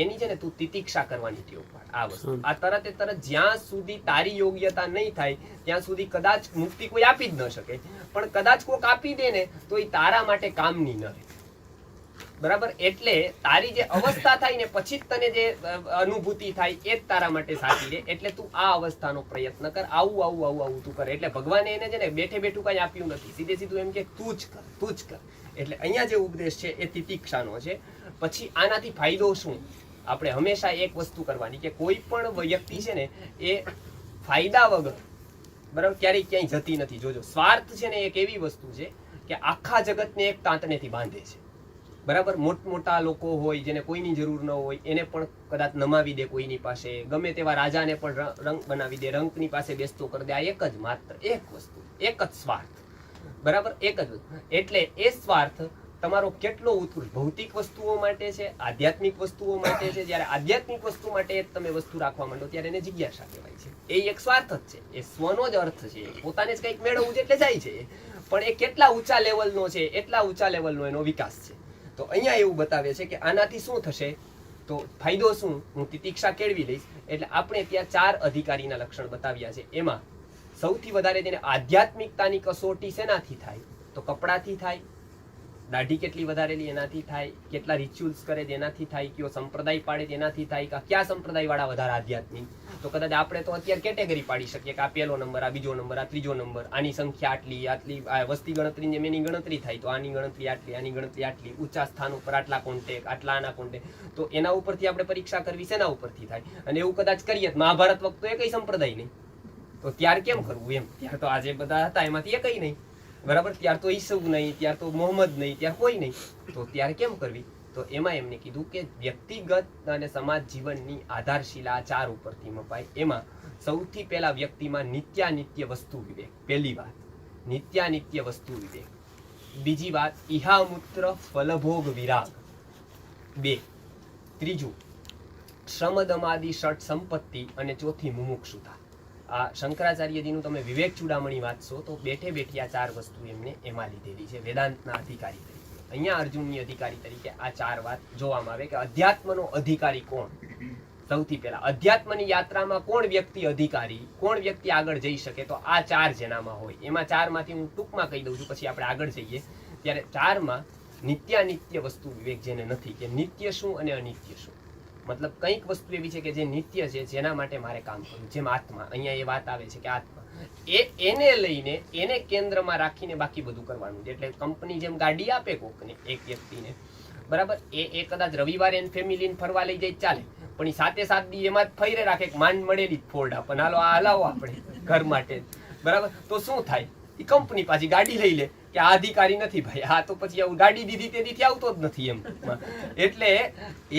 એની છે ને તું તિતિક્ષા કરવાની ટેવ પાડ. આ વસ્તુ આ તરત જ્યાં સુધી તારી યોગ્યતા નહીં થાય ત્યાં સુધી કદાચ મુક્તિ કોઈ આપી જ ન શકે, પણ કદાચ કોઈક આપી દે ને તો એ તારા માટે કામની ન રહે, બરાબર? એટલે તારી જે અવસ્થા થાય ને પછી જ તને જે અનુભૂતિ થાય એ જ તારા માટે સાચી રહે. એટલે તું આ અવસ્થાનો પ્રયત્ન કર, આવું તું કર. એટલે ભગવાને એને છે ને બેઠે બેઠું કઈ આપ્યું નથી, સીધે સીધું એમ કે તું જ કર. એટલે અહીંયા જે ઉપદેશ છે એ તિતિક્ષાનો છે. પછી આનાથી ફાયદો શું? આપણે હંમેશા એક વસ્તુ કરવાની કે કોઈ પણ વ્યક્તિ છે ને એ ફાયદા વગર, બરાબર, ક્યારેય ક્યાંય જતી નથી. જોજો, સ્વાર્થ છે ને એક એવી વસ્તુ છે કે આખા જગતને એક તાંતણેથી બાંધે છે, બરાબર? મોટા લોકો હોય જેને કોઈની જરૂર ન હોય એને પણ કદાચ નમાવી દે કોઈની પાસે, ગમે તેવા રાજાને પણ રંક બનાવી દે, રંકની પાસે બેસતો કરી દે. આ એક જ માત્ર એક વસ્તુ, એક જ સ્વાર્થ, બરાબર? એક જ. એટલે એ સ્વાર્થ તમારો કેટલો ઉત્કૃષ્ટ ભૌતિક વસ્તુઓ માટે છે, આધ્યાત્મિક વસ્તુઓ માટે છે. જ્યારે આધ્યાત્મિક વસ્તુ માટે તમે વસ્તુ રાખવા માંડો ત્યારે એને જિજ્ઞાસા કહેવાય છે. એ એક સ્વાર્થ જ છે, એ સ્વનો જ અર્થ છે, પોતાને જ કંઈક મેળવવું છે એટલે જાય છે. પણ એ કેટલા ઊંચા લેવલનો છે એટલા ઊંચા લેવલનો એનો વિકાસ છે. તો અહીંયા એવું બતાવે છે કે આનાથી શું થશે, તો ફાયદો શું? હું તિતિક્ષા કેળવી લઈશ. એટલે આપણે ત્યાં 4 અધિકારીના લક્ષણ બતાવ્યા છે. એમાં સૌથી વધારે તેને આધ્યાત્મિકતાની કસોટી શેનાથી થાય? તો કપડાથી થાય, દાઢી કેટલી વધારેલી એનાથી થાય, કેટલા રિચ્યુઅલ્સ કરે તેનાથી થાય, કયો સંપ્રદાય પાડે તેનાથી થાય, કયા સંપ્રદાય વાળા વધારે આધ્યાત્મિક. તો કદાચ આપણે તો અત્યારે કેટેગરી પાડી શકીએ કે આ 1લો નંબર, આ 2જો નંબર, આ 3જો નંબર, આની સંખ્યા આટલી વસ્તી ગણતરી જેમ એની ગણતરી થાય તો આની ગણતરી આટલી, આની ગણતરી આટલી, ઊંચા સ્થાન ઉપર આટલા કોન્ટેક, આટલા આના કોન્ટેક. તો એના ઉપરથી આપણે પરીક્ષા કરવી શેના ઉપરથી થાય? અને એવું કદાચ કરીએ મહાભારત વખતે એ કઈ સંપ્રદાય નહીં, તો ત્યાર કેમ કરવું એમ? ત્યાર તો આજે બધા હતા એમાંથી એ કઈ નહીં, બરાબર? ત્યાર તો ઈસુ નહીં, ત્યાર તો મોહમ્મદ નહીં, ત્યાર કોઈ નહીં, તો ત્યાર કેમ કરવી? તો એમાં એમને કીધું કે વ્યક્તિગત અને સમાજ જીવનની આધારશિલા 4 ઉપરથી મપાય. એમાં સૌથી પહેલા વ્યક્તિમાં નિત્યાનિત્ય વસ્તુ વિવેક. પહેલી વાત નિત્યાનિત્ય વસ્તુ વિવેક. બીજી વાત ઇહામૂત્ર ફલભોગ વિરાગ. 2. ત્રીજું શ્રમદમાદિ ષટ સંપત્તિ. અને ચોથી મુમુક્ષુતા. આ શંકરાચાર્યજીનું તમે વિવેક ચૂડામણી વાંચશો તો બેઠે બેઠી આ 4 વસ્તુ એમને એમાં લીધેલી છે વેદાંતના અધિકારી તરીકે. અહીંયા અર્જુનની અધિકારી તરીકે આ 4 વાત જોવામાં આવે કે અધ્યાત્મનો અધિકારી કોણ? સૌથી પહેલા અધ્યાત્મની યાત્રામાં કોણ વ્યક્તિ અધિકારી, કોણ વ્યક્તિ આગળ જઈ શકે? તો આ 4 જેનામાં હોય. એમાં 4માંથી હું ટૂંકમાં કહી દઉં છું, પછી આપણે આગળ જઈએ. ત્યારે 4માં નિત્યાનિત્ય વસ્તુ વિવેક જેને નથી, કે નિત્ય શું અને અનિત્ય શું. મતલબ કંઈક વસ્તુ એવી છે કે જે નિત્ય છે, જેના માટે મારે કામ કરવું, જેમ આત્મા. અહીંયા એ વાત આવે છે કે આત્મા એને લઈને એને કેન્દ્રમાં રાખીને બાકી બધું કરવાનું છે. એટલે કંપની જેમ ગાડી આપે કોકને, એક વ્યક્તિને, બરાબર, એ કદાચ રવિવારે એને ફેમિલીને ફરવા લઈ જાય ચાલે, પણ એ 7 દી એમાં જ ફરી રાખે માંડ મળેલી ફોર્ડ આપણ હાલો આ હલાવો આપણે ઘર માટે, બરાબર? તો શું થાય? એ કંપની પાછી ગાડી લઈ લે કે આ અધિકારી નથી ભાઈ, આ તો પછી આવું ગાડી દીધી તે દીથી આવતો જ નથી એમ. એટલે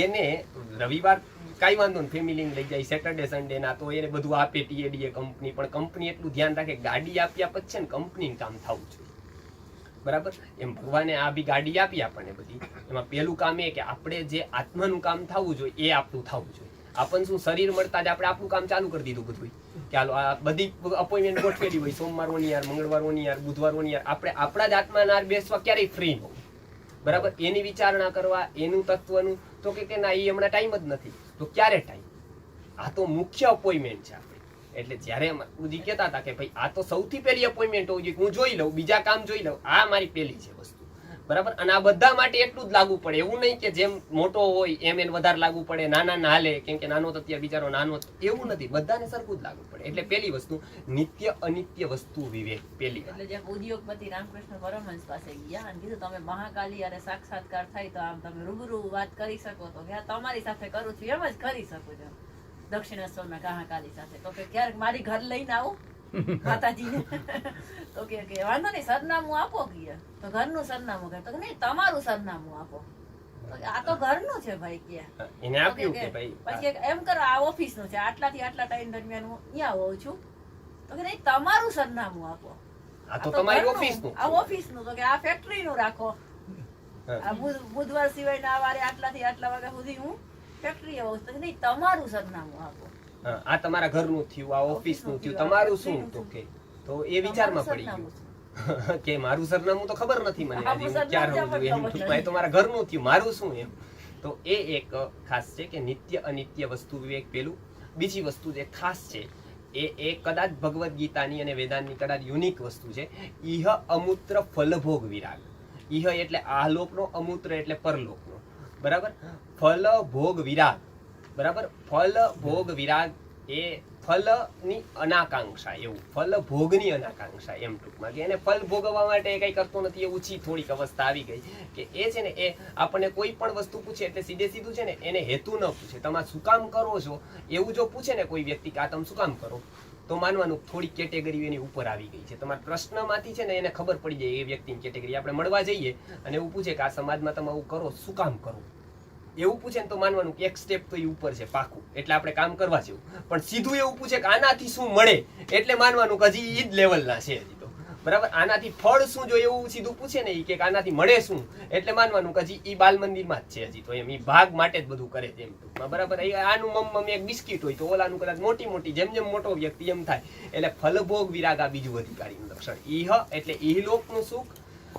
એને રવિવાર કાંઈ વાંધો નહીં, ફેમિલી લઈ જાય, સેટરડે સન્ડે ના તો એને બધું આપે ટીએડીએ કંપની, પણ કંપની એટલું ધ્યાન રાખે ગાડી આપ્યા પછી છે ને કંપનીનું કામ થવું જોઈએ. બરાબર. એમ ભગવાને આ બી ગાડી આપી આપણને બધી. એમાં પહેલું કામ એ કે આપણે જે આત્માનું કામ થવું જોઈએ એ આપણું થવું જોઈએ. આપણને શું શરીર મળતા જ આપણે આપણું કામ ચાલુ કરી દીધું બધું કે હાલો આ બધી અપોઇન્ટમેન્ટ ગોઠવેલી હોય, સોમવારોની યાર, મંગળવારોની યાર, બુધવારોની યાર. આપણે આપણા જ આત્માના હારે બેસવા ક્યારેય ફ્રી ન હોય, બરાબર. એની વિચારણા કરવા, એનું તત્વનું તો કે ના એ હમણાં ટાઈમ જ નથી. તો ક્યારે ટાઈમ? આ તો મુખ્ય અપોઇન્ટમેન્ટ છે આપણી. એટલે જ્યારે બુદ્ધિ કહેતા હતા કે ભાઈ આ તો સૌથી પહેલી અપોઇન્ટમેન્ટ હોવી જોઈએ, હું જોઈ લઉં, બીજા કામ જોઈ લઉં, આ મારી પહેલી છે વસ્તુ, બરાબર. અને આ બધા માટે એટલું જ લાગુ પડે. એવું નહીં કે જેમ મોટો હોય એમ એને વધારે લાગુ પડે, નાના ના હાલે કેમ કે નાનો તો અત્યારે બિચારો નાનો, એવું નથી. બધાને સરખું જ લાગુ પડે. એટલે પહેલી વસ્તુ નિત્ય અનિત્ય વસ્તુ વિવેક, પહેલી વાત.
એટલે જેમ ઉદ્યોગપતિ રામકૃષ્ણ પરમહંસ પાસે ગયા અને કીધું તમે મહાકાલી અરે સાક્ષાત્કાર થાય તો આમ તમે રૂબરૂ વાત કરી શકો, તો કે તમારી સાથે કરું છું એમ જ કરી શકું છું દક્ષિણેશ્વરના મહાકાલી સાથે. તો કે ક્યારેક મારી ઘર લઈને આવું માતાજીને. તો કે વાંધો નહીં, સરનામું આપો કે. તો ઘરનું સરનામું કહે, તો નહીં તમારું સરનામું આપો. તો કે આ તો ઘરનું છે ભાઈ કે.
એને આપ્યું કે ભાઈ
પછી એમ કરો આ ઓફિસનું છે, આટલાથી આટલા ટાઈમ દરમિયાન હું અહીંયા હોઉં છું. તો કે નહીં તમારું સરનામું આપો.
આ તો તમારી ઓફિસનું,
આ ઓફિસનું. તો કે આ ફેક્ટરીનું રાખો. આ બુધવાર સિવાયના વારે આટલાથી આટલા વાગ્યા સુધી હું ફેક્ટરી આવું છું. તો નહીં તમારું સરનામું આપો.
આ તમારા ઘરનું થયું, આ ઓફિસનું થયું, તમારું શું? તો કે તો એ વિચારમાં પડી ગયું કે મારું સરનામું તો ખબર નથી મને, હજી હું ક્યાં રહું છું એમ. ટૂંકમાં એ તો મારા ઘરનું થયું, મારું શું એમ. તો એ એક ખાસ છે કે નિત્ય અનિત્ય વસ્તુ વિવેક પેલું. બીજી વસ્તુ જે ખાસ છે એ કદાચ ભગવદ્ ગીતાની અને વેદાંતની કદાચ યુનિક વસ્તુ છે. ઇહ અમૂત્ર ફલભોગ વિરાગ. ઇહ એટલે આ લોકનો, અમૂત્ર એટલે પરલોકનો, બરાબર. ફલ ભોગ વિરાગ, બરાબર. ફલ ભોગ વિરાગ એ ફલની અનાકાંક્ષા, એવું ફલ ભોગની અનાકાંક્ષા એમ ટૂંકમાં. કે એને ફલ ભોગવવા માટે કઈ કરતો નથી, એ ઊંચી થોડીક અવસ્થા આવી ગઈ કે એ છે ને એ આપણને કોઈ પણ વસ્તુ પૂછે એટલે સીધે સીધું છે ને એને હેતુ ન પૂછે, તમે શું કામ કરો છો એવું જો પૂછે ને કોઈ વ્યક્તિ કે આ તમે શું કામ કરો, તો માનવાનું થોડી કેટેગરી એની ઉપર આવી ગઈ છે. તમારા પ્રશ્નમાંથી છે ને એને ખબર પડી જાય એ વ્યક્તિની કેટેગરી. આપણે મળવા જઈએ અને એવું પૂછે કે આ સમાજમાં તમે આવું કરો, શું કામ કરો, એવું પૂછે ને તો માનવાનું કે એક સ્ટેપ તો એ ઉપર છે પાકું, એટલે આપણે કામ કરવા જેવું. પણ સીધું એવું પૂછે કે આનાથી શું મળે, એટલે માનવાનું કે હજી ઈ જ લેવલના છે હજી તો, બરાબર. આનાથી ફળ શું, જો એવું સીધું પૂછે ને કે આનાથી મળે શું, એટલે માનવાનું કે હજી ઈ બાલ મંદિરમાં જ છે હજી તો, એમ ઈ ભાગ માટે જ બધું કરે છે એમ ટૂંકમાં, બરાબર. આનું મમ્મ એક બિસ્કિટ હોય તો ઓલાનું કદાચ મોટી મોટી, જેમ જેમ મોટો વ્યક્તિ એમ થાય. એટલે ફલભોગ વિરાગા બીજું અધિકારીનું લક્ષણ. ઈહ એટલે ઈહલોકનું સુખ,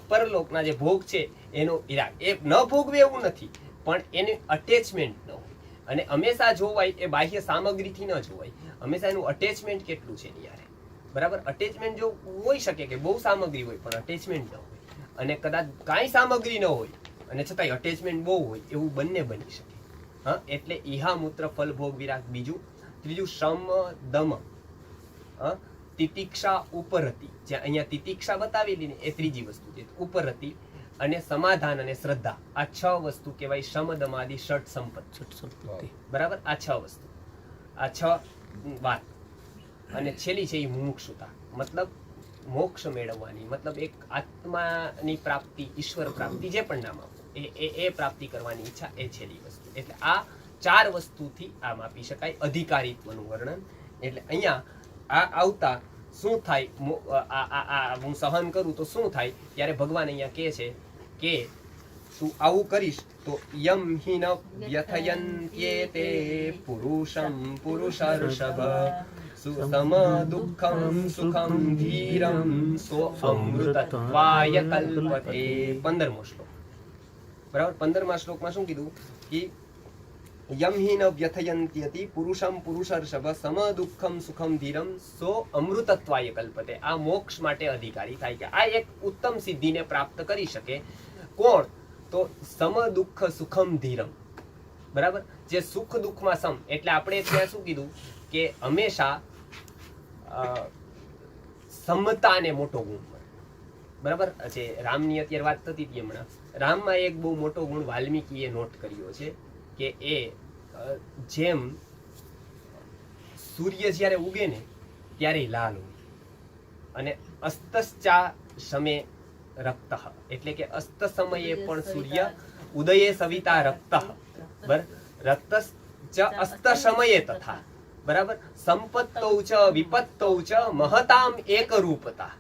પરલોકના જે ભોગ છે એનો વિરાગ. એ ન ભોગવે એવું નથી, પણ એને અટેચમેન્ટ ન હોય. અને હંમેશા જોવાય એ બાહ્ય સામગ્રીથી ન જોવાય, હંમેશા એનું અટેચમેન્ટ કેટલું છે એની યારે, બરાબર. અટેચમેન્ટ જો હોઈ શકે કે બહુ સામગ્રી હોય પણ અટેચમેન્ટ ન હોય, અને કદાચ કાંઈ સામગ્રી ન હોય અને છતાંય અટેચમેન્ટ બહુ હોય, એવું બંને બની શકે. હા, એટલે ઈહા મૂત્ર ફલ ભોગ વિરાગ બીજું. ત્રીજું શમ દમ, તિતિક્ષા ઉપરતી. જે અહીંયા તિતિક્ષા બતાવેલી ને એ ત્રીજી વસ્તુ છે, ઉપરતી. અને સમાધાન અને શ્રદ્ધા, આ 6 વસ્તુ કહેવાય શમદમાદિ ષટ સંપત્તિ, બરાબર. આ 6 વસ્તુ, આ 6 વાત. અને છેલ્લી છે એ મુમુક્ષુતા, મતલબ મોક્ષ મેળવવાની, મતલબ એક આત્માની પ્રાપ્તિ, ઈશ્વર પ્રાપ્તિ, જે પણ નામ આપો એ પ્રાપ્તિ કરવાની ઈચ્છા, એ છેલ્લી વસ્તુ. એટલે આ 4 વસ્તુથી આમ આપી શકાય અધિકારીત્વનું વર્ણન. એટલે અહીંયા આ આવતા શું થાય, હું સહન કરું તો શું થાય, ત્યારે ભગવાન અહીંયા કહે છે કે તું આવું કરીશ તો યમ હિ ન વ્યથયન્ત્યેતે પુરુષમ પુરુષર્ષભ સુસમ દુઃખમ સુખમ ધીરમ સો અમૃતત્વાય કલ્પતે. 15મો શ્લોક, બરાબર. 15મા શ્લોકમાં શું કીધું કે યમ હિ ન વ્યથયન્ત્યતિ પુરુષમ પુરુષર્ષભ સમ દુઃખમ સુખમ ધીરમ સો અમૃતત્વાય કલ્પતે. આ મોક્ષ માટે અધિકારી થાય કે આ એક ઉત્તમ સિદ્ધિને પ્રાપ્ત કરી શકે. કોણ? તો સમ દુઃખ સુખમ ધીરમ, બરાબર. જે સુખ દુઃખમાં સમ, એટલે આપણે ત્યાં શું કીધું કે હંમેશા સમતાને મોટો ગુણ મળે, બરાબર. જે રામની અત્યારે વાત થતી હતી હમણાં, રામમાં એક બહુ મોટો ગુણ વાલ્મીકીએ નોટ કર્યો છે કે એ જેમ સૂર્ય જ્યારે ઉગે ને ત્યારે લાલ હોય, અને અસ્તશ્ચા સમે રક્ત, એટલે કે અસ્ત સમયે પણ સૂર્ય, ઉદયે સવિતા રક્ત, બરાબર. રક્ત અસ્ત સમયે તથા, બરાબર. સંપત્તૌ ચ વિપત્તૌ ચ મહતામ એકરૂપતા.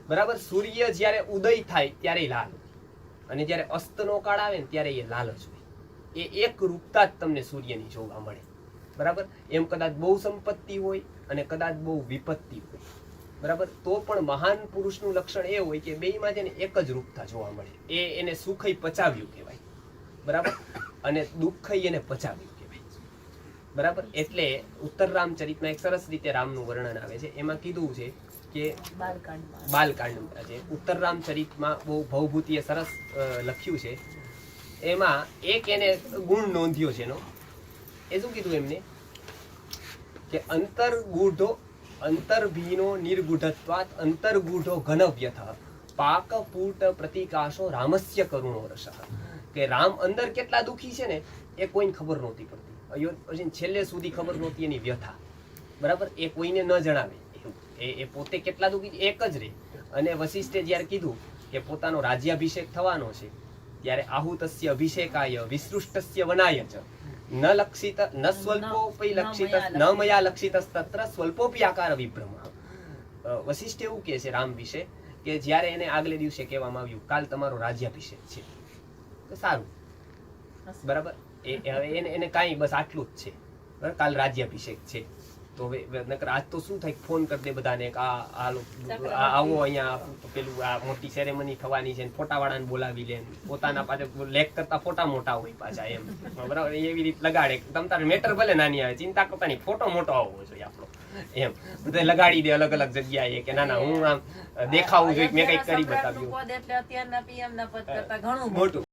બરાબર. સૂર્ય જ્યારે ઉદય થાય ત્યારે લાલ, અને જ્યારે અસ્તનો કાળ આવે ને ત્યારે એ લાલ જ હોય. એ એક રૂપતા જ તમને સૂર્યની જોવા મળે. બરાબર. એમ કદાચ બહુ સંપત્તિ હોય અને કદાચ બહુ વિપત્તિ હોય, બરાબર, તો પણ મહાન પુરુષનું લક્ષણ એ હોય કે બેયમાં છે ને એક જ રૂપતા જોવા મળે. એને સુખય પચાવ્યું કહેવાય, બરાબર, અને દુઃખય એને પચાવ્યું કહેવાય, બરાબર. એટલે ઉત્તર રામચરિતમાં એક સરસ રીતે રામનું વર્ણન આવે છે. એમાં કીધું છે કે બાલકાંડ છે. ઉત્તર રામચરિતમાં બહુ ભવભૂતિએ સરસ લખ્યું છે. એમાં એક એને ગુણ નોંધ્યો છે એનો. એ શું કીધું એમને કે અંતર્ગૂઢો અંતર્ભીનો નિર્ગુઢત્વાત અંતર્ગૂઢો ઘનવ્યથ પાકપૂટ પ્રતિકાશો રામસ્ય કરુણો રસઃ. કે રામ અંદર કેટલા દુખી છે ને એ કોઈને ખબર નહોતી પડતી. પછી છેલ્લે સુધી ખબર નહોતી એની વ્યથા, બરાબર. એ કોઈને ન જણાવે. એ પોતે કેટલા દુખી એક જ રહે. અને વશિષ્ઠે જ્યારે કીધું કે પોતાનો રાજ્યાભિષેક થવાનો છે ત્યારે આહુતસ્ય અભિષેકાય વિસૃષ્ટસ્ય વનાય ચ ન લક્ષિત ન સ્વલ્પોપી લક્ષિત ન મયા લક્ષિત તત્ર સ્વલ્પોપી આકાર વિભ્રમ. વશિષ્ઠ એવું કહે છે રામ વિશે કે જ્યારે એને આગલે દિવસે કહેવામાં આવ્યું કાલ તમારો રાજ્યાભિષેક છે, તો સારું, બરાબર. એને કાંઈ બસ આટલું જ છે, બરાબર, કાલ રાજ્યાભિષેક છે. તો હવે નકર આજ તો શું થાય, ફોન કરી દે બધાને કે આવો અહીંયા પેલું આ મોટી સેરેમની થવાની છે, ફોટાવાળાને બોલાવી લે, પોતાના પાસે લેક કરતા ફોટા મોટા હોય પાછા, એમ, બરાબર. એવી રીતે લગાડે. તમ તારે મેટર ભલે નાની આવે, ચિંતા કરતા નહીં, ફોટો મોટો આવવો જોઈએ આપણો, એમ બધા લગાડી દે અલગ અલગ જગ્યાએ કે ના ના હું આમ દેખાવું જોઈએ, મેં કઈક કરી બતાવ્યું.
પદ એટલે અત્યારના PM ના પદ કરતા ઘણું
મોટું.